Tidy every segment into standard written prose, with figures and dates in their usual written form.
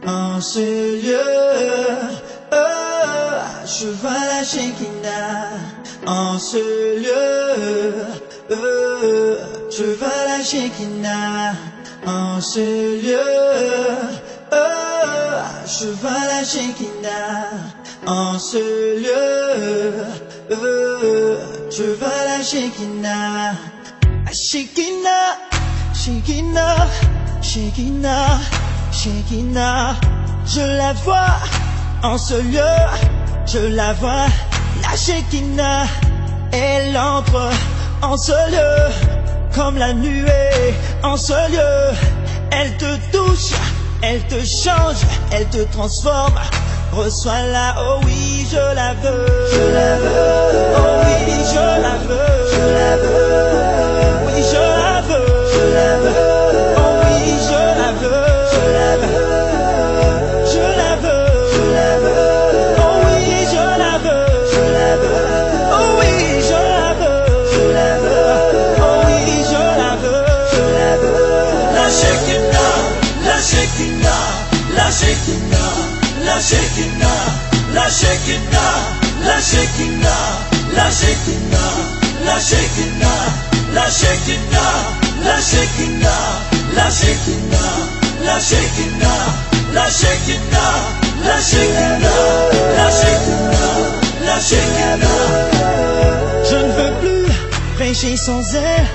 En ce lieu, je vois la shékinah. En ce lieu, je vois la shékinah. En ce lieu, je vois la shékinah. En ce lieu, je vois la shékinah. Shékinah, shékinah, shékinah, shékinah. Je la vois en ce lieu, je la vois. La shékinah, elle entre en ce lieu comme la nuée. En ce lieu, elle te touche, elle te change, elle te transforme. Reçois-la, oh oui, je la veux. Je la veux, oh oui, je la veux. Je la veux, oui, je la veux. Je la veux, oh oui, je la veux. Je la veux, je la veux. Je la veux, oh oui, je la veux. Je la veux, oh oui, je la veux. Je la veux, oh oui, je la veux. Je la veux. La shékinah, la shékinah, la shékinah. La shékinah, la shékinah, la shékinah, la shékinah, la shékinah, la shékinah, la shékinah, la shékinah, la shékinah, la shékinah, la shékinah, la shékinah, la shékinah. Je ne veux plus prêcher sans elle.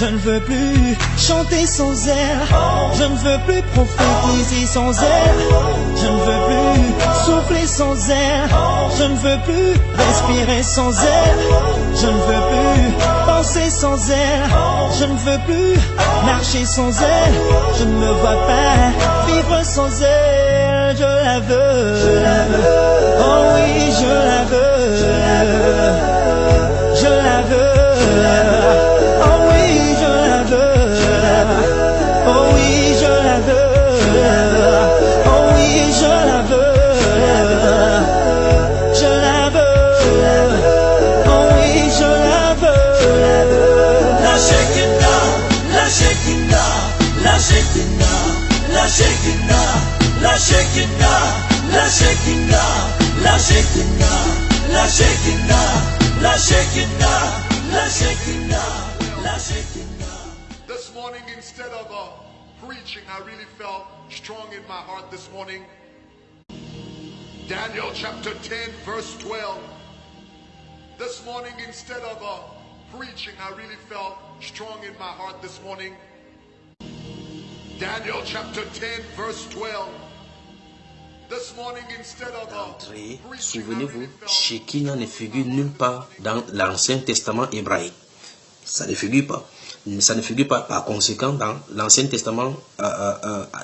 Je ne veux plus chanter sans elle. Je ne veux plus prophétiser sans elle. Je ne veux plus souffler sans elle. Je ne veux plus respirer sans elle. Je ne veux plus penser sans elle. Je ne veux plus marcher sans elle. Je ne me vois pas vivre sans elle. Je la veux. Je la veux. Oh oui, je la veux. Je la veux. Je la veux. Je la veux. Oh oui, je la veux. Je la veux. Oh oui, je la veux. Je la veux. Oh oui, je la veux. Je la veux. Je la veux. Oh oui, je la veux. Je la veux. La shékinah, la shékinah, la shékinah, la shékinah, la shékinah, la shékinah, la shékinah, la shékinah, la shékinah, la shékinah, la shékinah. This morning, instead of preaching, I really felt strong in my heart this morning. Daniel chapter 10, verse 12. This morning, instead of preaching, I really felt strong in my heart this morning. Daniel chapter 10, verse 12. This morning, instead of D'entrée, souvenez-vous, Shékinah ne figure nulle part dans l'Ancien Testament hébraïque. Ça ne figure pas. Ça ne figure pas par conséquent dans l'Ancien Testament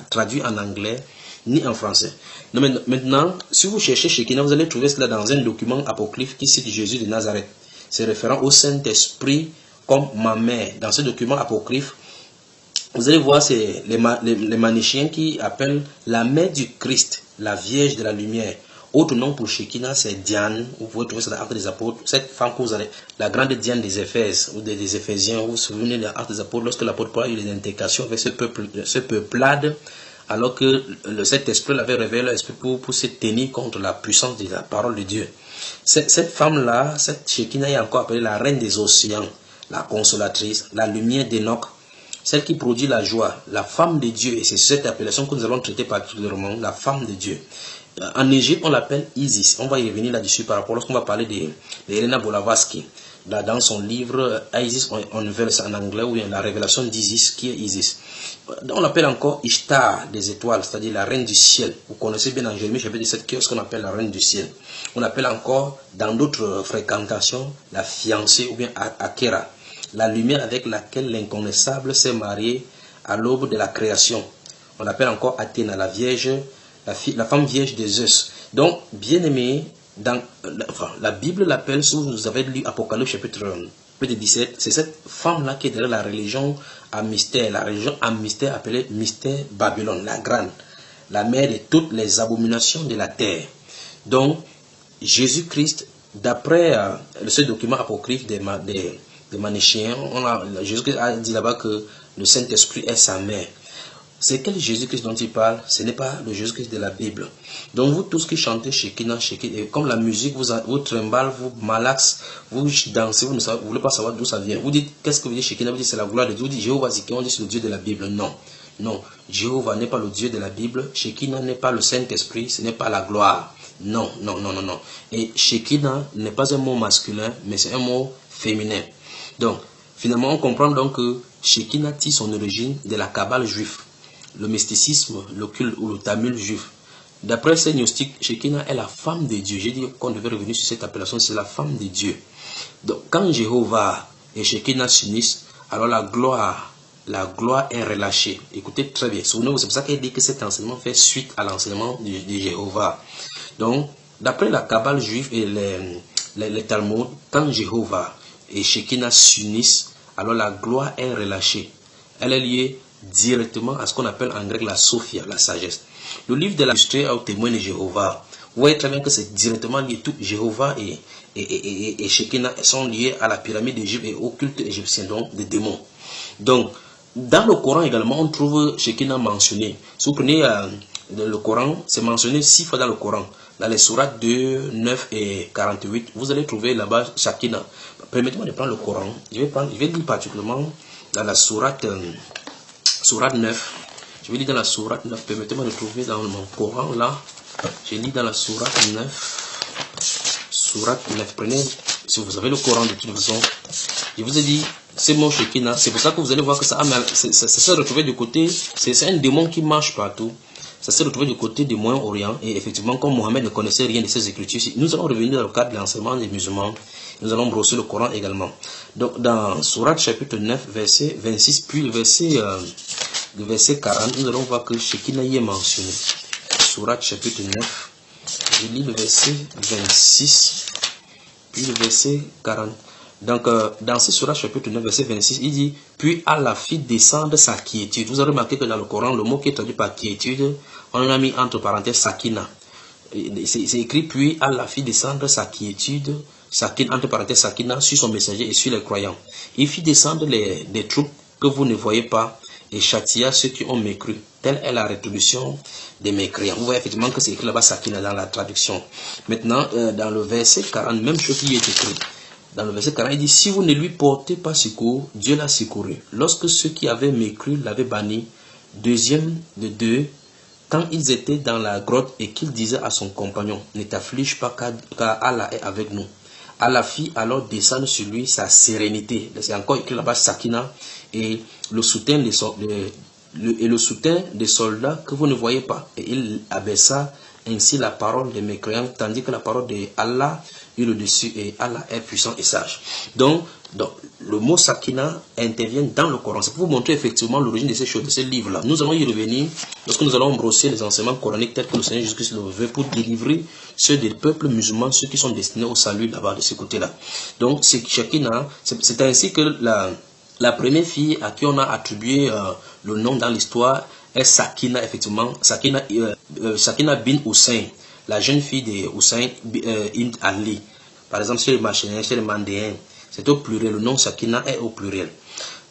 traduit en anglais ni en français. Donc, maintenant, si vous cherchez Shékinah, vous allez trouver cela dans un document apocryphe qui cite Jésus de Nazareth. C'est référent au Saint-Esprit comme ma mère. Dans ce document apocryphe, vous allez voir c'est les manichéens qui appellent la mère du Christ, la Vierge de la Lumière. Autre nom pour Shékinah, c'est Diane. Vous pouvez trouver ça dans l'Acte des Apôtres. Cette femme que vous avez, la grande Diane des Éphèses ou des Éphésiens. Vous vous souvenez de l'Acte des Apôtres lorsque l'apôtre Paul a eu les indications avec ce peuplade, alors que cet esprit l'avait révélé l'esprit pour se tenir contre la puissance de la parole de Dieu. Cette femme-là, cette Shékinah est encore appelée la reine des océans, la consolatrice, la lumière d'Enoch, celle qui produit la joie, la femme de Dieu. Et c'est cette appellation que nous allons traiter particulièrement, la femme de Dieu. En Égypte, on l'appelle Isis. On va y revenir là-dessus par rapport lorsqu'on va parler de Helena Blavatsky. Là, dans son livre Isis, on verse ça en anglais, ou la révélation d'Isis, qui est Isis. On l'appelle encore Ishtar des étoiles, c'est-à-dire la reine du ciel. Vous connaissez bien dans Jérémie chapitre 17 qui est ce qu'on appelle la reine du ciel. On appelle encore, dans d'autres fréquentations, la fiancée ou bien Akera, la lumière avec laquelle l'inconnaissable s'est marié à l'aube de la création. On l'appelle encore Athéna, la vierge, la femme vierge des Zeus. Donc, bien aimé, la Bible l'appelle, si vous avez lu Apocalypse chapitre 17, c'est cette femme-là qui est derrière la religion à mystère. La religion à mystère appelée mystère Babylone, la grande, la mère de toutes les abominations de la terre. Donc, Jésus-Christ, d'après ce document apocryphe des manichéens, Jésus-Christ a dit là-bas que le Saint-Esprit est sa mère. c'est quel Jésus-Christ dont il parle? Ce n'est pas le Jésus-Christ de la Bible. Donc vous tous qui chantez shékinah, et comme la musique vous trimballe, vous malaxe, vous dansez, vous ne voulez pas savoir d'où ça vient. Vous dites, qu'est-ce que vous dites shékinah? Vous dites, c'est la gloire de Dieu. Vous dites, Jéhovah, on dit, c'est le Dieu de la Bible. Non, non, Jéhovah n'est pas le Dieu de la Bible. Shékinah n'est pas le Saint-Esprit, ce n'est pas la gloire. Non, non, non, non, non. Et shékinah n'est pas un mot masculin, mais c'est un mot féminin. Donc, finalement, on comprend donc que shékinah tire son origine de la Kabbale juive, le mysticisme, le culte ou le tamul juif. D'après ces gnostiques, shékinah est la femme de Dieu. J'ai dit qu'on devait revenir sur cette appellation, c'est la femme de Dieu. Donc, quand Jéhovah et shékinah s'unissent, alors la gloire est relâchée. Écoutez très bien. Souvenez-vous, c'est pour ça qu'il dit que cet enseignement fait suite à l'enseignement de Jéhovah. Donc, d'après la Kabbale juive et les Talmuds, quand Jéhovah et shékinah s'unissent, alors la gloire est relâchée. Elle est liée directement à ce qu'on appelle en grec la sophia, la sagesse. Le livre de la illustré au témoin de Jéhovah, vous voyez très bien que c'est directement lié. Tout Jéhovah et shékinah sont liés à la pyramide d'Égypte et au culte égyptien, donc des démons. Donc, dans le Coran également, on trouve shékinah mentionné. Si vous prenez le Coran, c'est mentionné 6 fois dans le Coran. Dans les sourates 2, 9 et 48, vous allez trouver là-bas shékinah. Permettez-moi de prendre le Coran. Je vais lire particulièrement dans la sourate 9. Je vais lire dans la sourate 9. Permettez-moi de trouver dans mon Coran là. Je lis dans la sourate 9. Sourate 9. Prenez, si vous avez le Coran de toute façon. Je vous ai dit, c'est mon shékinah. C'est pour ça que vous allez voir que ça s'est retrouvé du côté. C'est un démon qui marche partout. Ça s'est retrouvé du côté du Moyen-Orient. Et effectivement, comme Mohammed ne connaissait rien de ces écritures, nous allons revenir dans le cadre de l'enseignement des musulmans. Nous allons brosser le Coran également. Donc, dans Sourate chapitre 9, verset 26, puis le verset 40, nous allons voir que shékinah y est mentionné. Sourate chapitre 9, je lis le verset 26, puis le verset 40. Donc, dans ce Sourate chapitre 9, verset 26, il dit, puis Allah fit descendre sa quiétude. Vous avez remarqué que dans le Coran, le mot qui est traduit par quiétude, on a mis entre parenthèses sakina. C'est écrit, puis Allah fit descendre sa quiétude, sakina, entre parenthèses sakina, sur son messager et sur les croyants. Il fit descendre des troupes que vous ne voyez pas et châtia ceux qui ont mécru. Telle est la rétribution des mécréants. Vous voyez effectivement que c'est écrit là-bas sakina dans la traduction. Maintenant, dans le verset 40, même chose qui est écrit. Dans le verset 40, il dit, si vous ne lui portez pas secours, Dieu l'a secouru. Lorsque ceux qui avaient mécru l'avaient banni, deuxième de deux, quand ils étaient dans la grotte et qu'il disait à son compagnon, ne t'afflige pas car Allah est avec nous. Allah fit alors descendre sur lui sa sérénité. C'est encore écrit là-bas sakina et le soutien des soldats que vous ne voyez pas. Et il abaissa ainsi la parole des mécréants, tandis que la parole de Allah est le dessus et Allah est puissant et sage. Donc le mot sakina intervient dans le Coran. C'est pour vous montrer effectivement l'origine de ces choses, de ces livres-là. Nous allons y revenir lorsque nous allons brosser les enseignements coraniques tels que le Seigneur Jésus-Christ le veut pour délivrer ceux des peuples musulmans, ceux qui sont destinés au salut là-bas, de ce côté-là. Donc, c'est shékinah, c'est ainsi que la première fille à qui on a attribué le nom dans l'histoire est Sakina, effectivement. Sakina bin Hussein, la jeune fille de Hussein ibn Ali. Par exemple, chez les Machéniens, chez les Mandéens, c'est au pluriel. Le nom Sakina est au pluriel.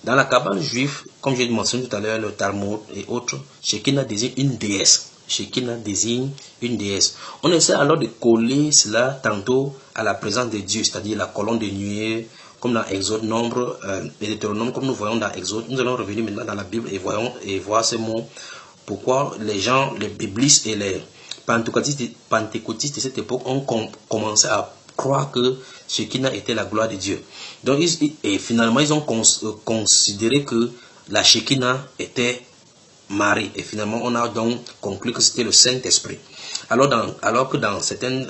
Dans la Kabbale juive, comme j'ai mentionné tout à l'heure, le Talmud et autres, Shékinah désigne une déesse. Shékinah désigne une déesse. On essaie alors de coller cela tantôt à la présence de Dieu, c'est-à-dire la colonne de nuée, comme dans Exode, Nombre et Deutéronome, comme nous voyons dans Exode. Nous allons revenir maintenant dans la Bible et voir ces mots. Pourquoi les gens, les biblistes et les pentecôtistes de cette époque ont commencé à croire que Shékinah était la gloire de Dieu. Donc, finalement, ils ont considéré que la Shékinah était Marie. Et finalement, on a donc conclu que c'était le Saint-Esprit. Alors que dans certains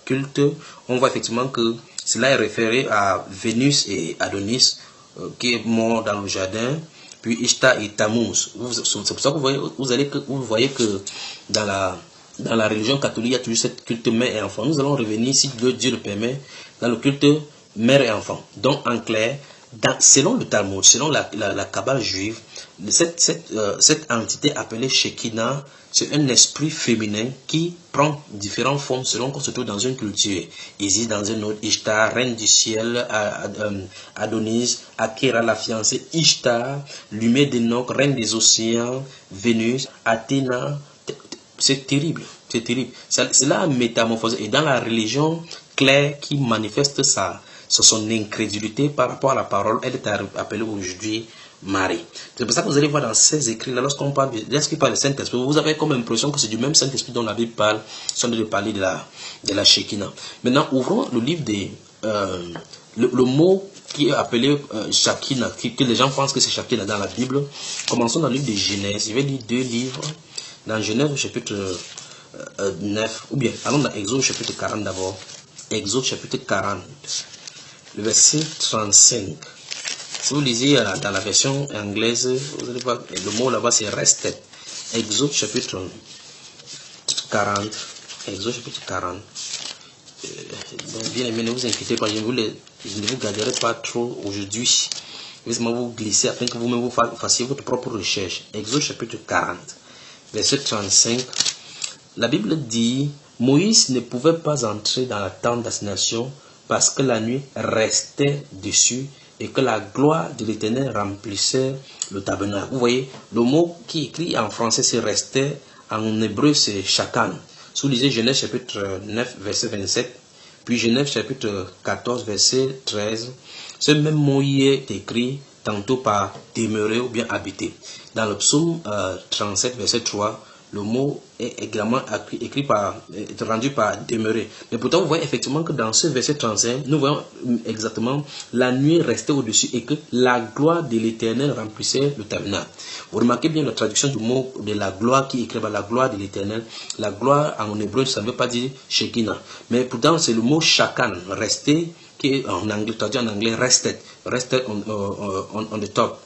cultes, on voit effectivement que cela est référé à Vénus et Adonis, qui est mort dans le jardin, puis Ishtar et Tammuz. C'est pour ça que vous voyez que dans la religion catholique, il y a toujours cette culte mère et enfant. Nous allons revenir, si Dieu le permet, dans le culte mère et enfant. Donc, en clair, selon le Talmud, selon la Kabbale juive, cette entité appelée shékinah, c'est un esprit féminin qui prend différentes formes selon qu'on se trouve dans une culture. Isis dans une autre, Ishtar, reine du ciel, Adonis, Akira la fiancée, Ishtar, Lumée d'Enoch, reine des océans, Vénus, Athéna. C'est terrible, c'est terrible. C'est la métamorphose. Et dans la religion claire qui manifeste ça, c'est son incrédulité par rapport à la parole, elle est appelée aujourd'hui Marie. C'est pour ça que vous allez voir dans ces écrits-là, lorsqu'il parle du Saint-Esprit, vous avez comme l'impression que c'est du même Saint-Esprit dont la Bible parle, si on veut parler de la shékinah. Maintenant, ouvrons le livre des... le mot qui est appelé shékinah, que les gens pensent que c'est shékinah dans la Bible. Commençons dans le livre de Genèse. Je vais lire 2 livres. Dans Genèse, chapitre 9, ou bien, allons dans Exode, chapitre 40 d'abord. Exode, chapitre 40, le verset 35. Si vous lisez dans la version anglaise, vous allez voir, le mot là-bas c'est rested. Exode chapitre 40. Exode chapitre 40. Bien aimé, ne vous inquiétez pas, je ne vous garderai pas trop aujourd'hui. Je vais vous glisser afin que vous-même vous fassiez votre propre recherche. Exode chapitre 40, verset 35. La Bible dit, Moïse ne pouvait pas entrer dans la tente d'assignation parce que la nuit restait dessus et que la gloire de l'Éternel remplissait le tabernacle. Vous voyez, le mot qui est écrit en français, c'est restait, en hébreu, c'est shakan. Si vous lisez Genèse chapitre 9, verset 27, puis Genèse chapitre 14, verset 13, ce même mot y est écrit tantôt par demeurer ou bien habiter. Dans le psaume 37, verset 3, le mot est également rendu par demeurer. Mais pourtant, vous voyez effectivement que dans ce verset 35, nous voyons exactement la nuit restait au-dessus et que la gloire de l'Éternel remplissait le tabernacle. Vous remarquez bien la traduction du mot de la gloire qui est écrit par la gloire de l'Éternel. La gloire en hébreu, ça ne veut pas dire shékinah. Mais pourtant, c'est le mot shakan, rester, qui est en anglais, traduit en anglais rested on the top,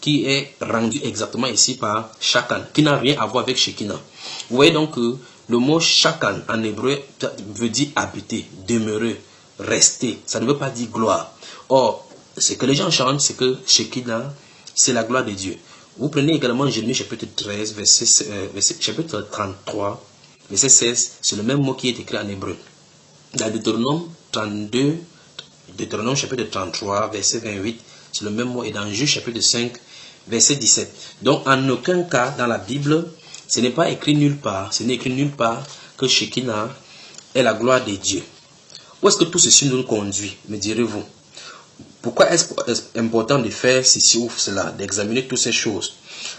qui est rendu exactement ici par shakan, qui n'a rien à voir avec shékinah. Vous voyez donc que le mot shakan en hébreu veut dire habiter, demeurer, rester. Ça ne veut pas dire gloire. Or, ce que les gens chantent, c'est que shékinah, c'est la gloire de Dieu. Vous prenez également Jérémie chapitre 13, chapitre 33, verset 16, c'est le même mot qui est écrit en hébreu. Dans Deutéronome 32, Deutéronome chapitre 33, verset 28, c'est le même mot. Et dans Juge chapitre 5, verset 17. Donc, en aucun cas dans la Bible, ce n'est écrit nulle part que Shekinah est la gloire de Dieu. Où est-ce que tout ceci nous conduit, me direz-vous? Pourquoi est-ce important de faire ceci ou cela, d'examiner toutes ces choses?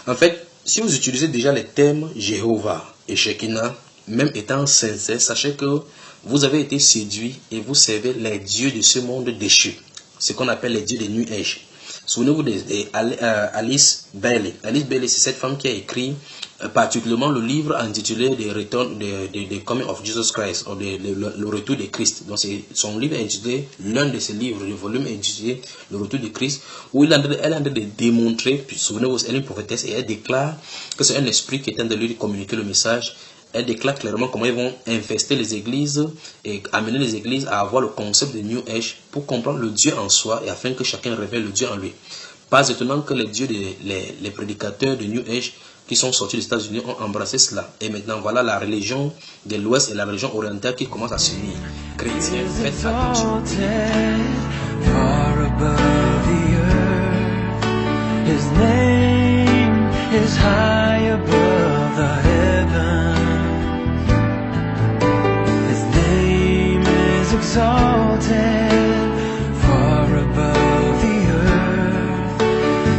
En fait, si vous utilisez déjà les termes Jéhovah et Shekinah, même étant sincère, sachez que vous avez été séduit et vous servez les dieux de ce monde déchu, ce qu'on appelle les dieux des nuages. Souvenez-vous d'Alice Bailey. Alice Bailey, c'est cette femme qui a écrit particulièrement le livre intitulé The Coming of Jesus Christ, ou le retour de Christ. Donc son livre est intitulé, l'un de ses livres, le volume est intitulé Le retour de Christ, où elle est en train de démontrer, puis souvenez-vous, elle est une prophétesse et elle déclare que c'est un esprit qui est en train de lui communiquer le message. Elle déclare clairement comment ils vont infester les églises et amener les églises à avoir le concept de New Age pour comprendre le Dieu en soi et afin que chacun révèle le Dieu en lui. Pas étonnant que les dieux, les prédicateurs de New Age qui sont sortis des États-Unis ont embrassé cela. Et maintenant, voilà la religion de l'Ouest et la religion orientale qui commence à s'unir. Chrétiens, faites attention. His name is high above the heavens. His name is exalted far above the earth.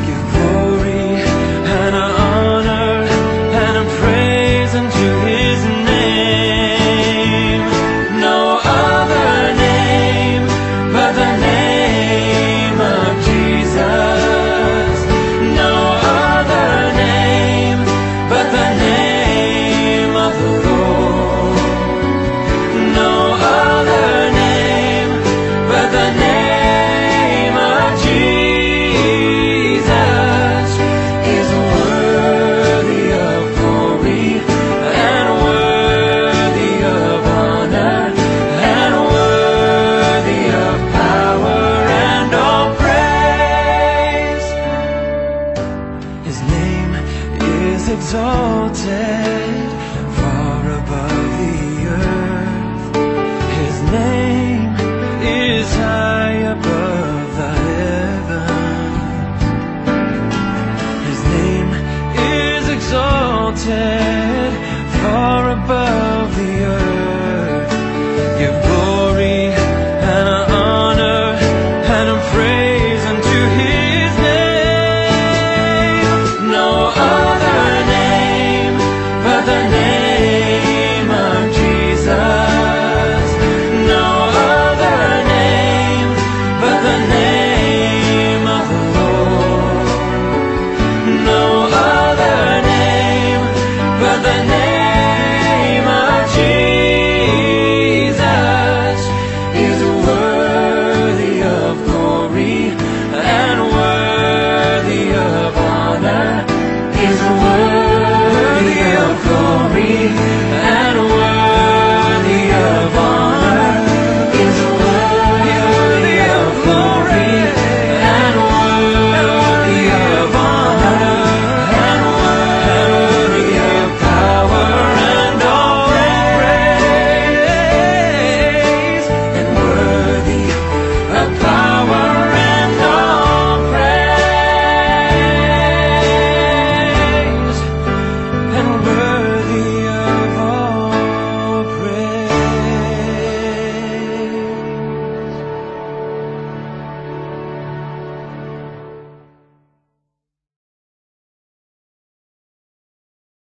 Give glory and honor and praise unto his name. No other name but the name of Jesus. Name above.